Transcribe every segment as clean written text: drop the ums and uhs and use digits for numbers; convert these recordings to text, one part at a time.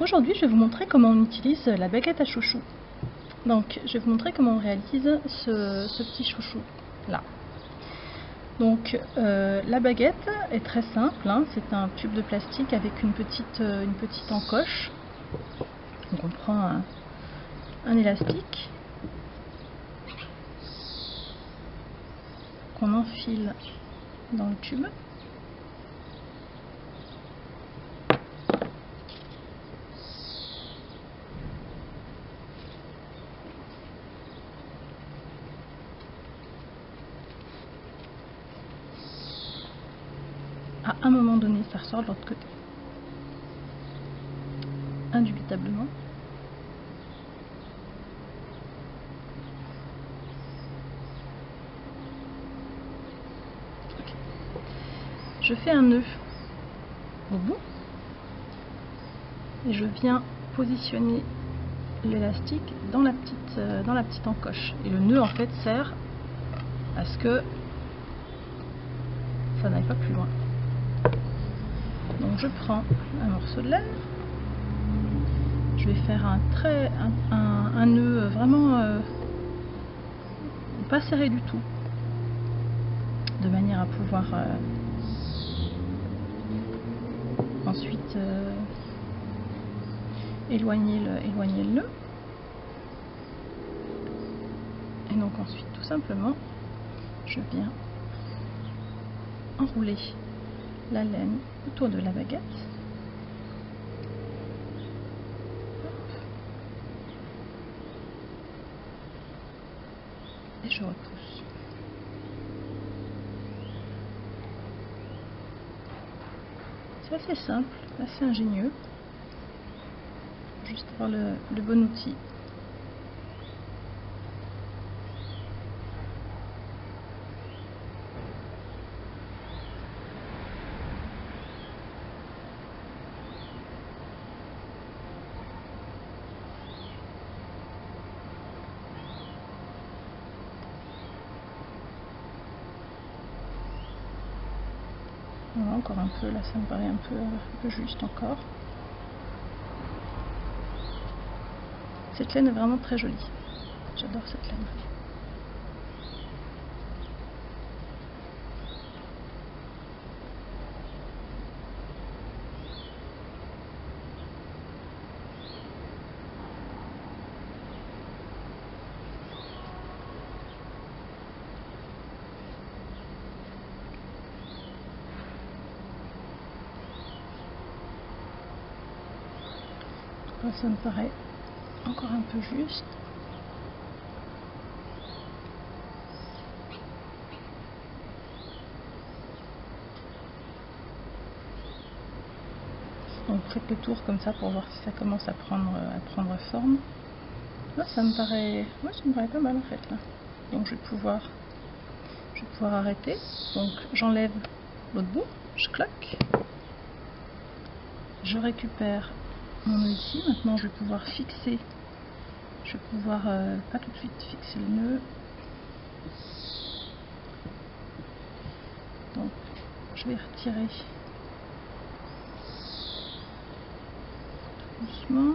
Donc aujourd'hui je vais vous montrer comment on utilise la baguette à chouchou. Donc je vais vous montrer comment on réalise ce petit chouchou là. Donc la baguette est très simple, hein. C'est un tube de plastique avec une petite encoche. Donc on prend un élastique qu'on enfile dans le tube. À un moment donné, ça ressort de l'autre côté. Indubitablement. Okay. Je fais un nœud au bout et je viens positionner l'élastique dans la petite encoche. Et le nœud en fait sert à ce que ça n'aille pas plus loin. Donc je prends un morceau de laine, je vais faire un nœud vraiment pas serré du tout, de manière à pouvoir ensuite éloigner le nœud. Et donc ensuite tout simplement je viens enrouler la laine autour de la baguette. Et je repousse. C'est assez simple, assez ingénieux. Juste avoir le bon outil. Voilà, encore un peu, là ça me paraît un peu juste encore. Cette laine est vraiment très jolie. J'adore cette laine. Là, ça me paraît encore un peu juste. Donc faites le tour comme ça pour voir si ça commence à prendre forme. Là, ça me paraît pas mal en fait là. Donc je vais pouvoir arrêter. Donc j'enlève l'autre bout, je claque. Je récupère mon nœud ici. Maintenant je vais pouvoir fixer. Je vais pouvoir pas tout de suite fixer le nœud. Donc je vais retirer doucement.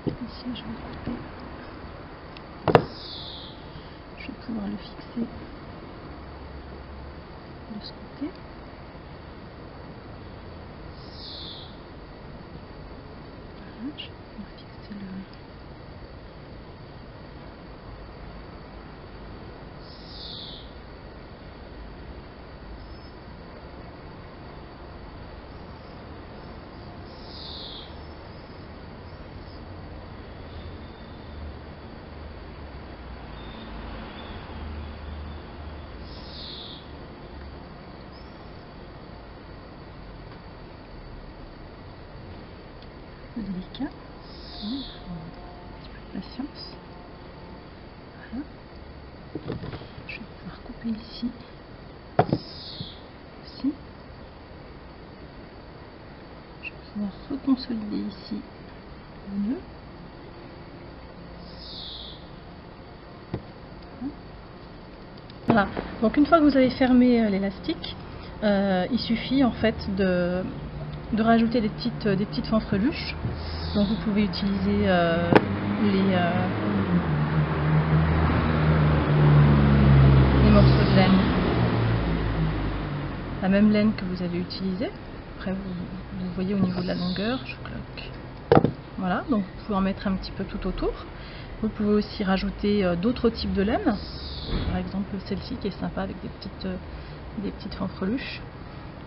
Ici je vais couper. Je vais pouvoir le fixer de ce côté. Voilà, je vais pouvoir fixer le... délicat, un petit peu de patience. Voilà. Je vais pouvoir couper ici aussi. Je vais pouvoir reconsolider ici le nœud. Voilà, donc une fois que vous avez fermé l'élastique, il suffit en fait de de rajouter des petites fanfreluches. Donc vous pouvez utiliser les morceaux de laine, la même laine que vous avez utilisée. Après vous voyez au niveau de la longueur, je cloque. Voilà, donc vous pouvez en mettre un petit peu tout autour. Vous pouvez aussi rajouter d'autres types de laine, par exemple celle-ci qui est sympa avec des petites fanfreluches.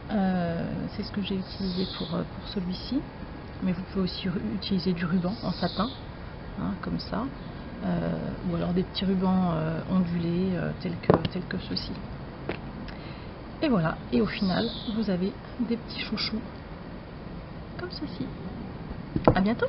C'est ce que j'ai utilisé pour celui-ci, mais vous pouvez aussi utiliser du ruban en satin, hein, comme ça, ou alors des petits rubans ondulés tels que ceux-ci. Et voilà, et au final vous avez des petits chouchous comme ceci. À bientôt.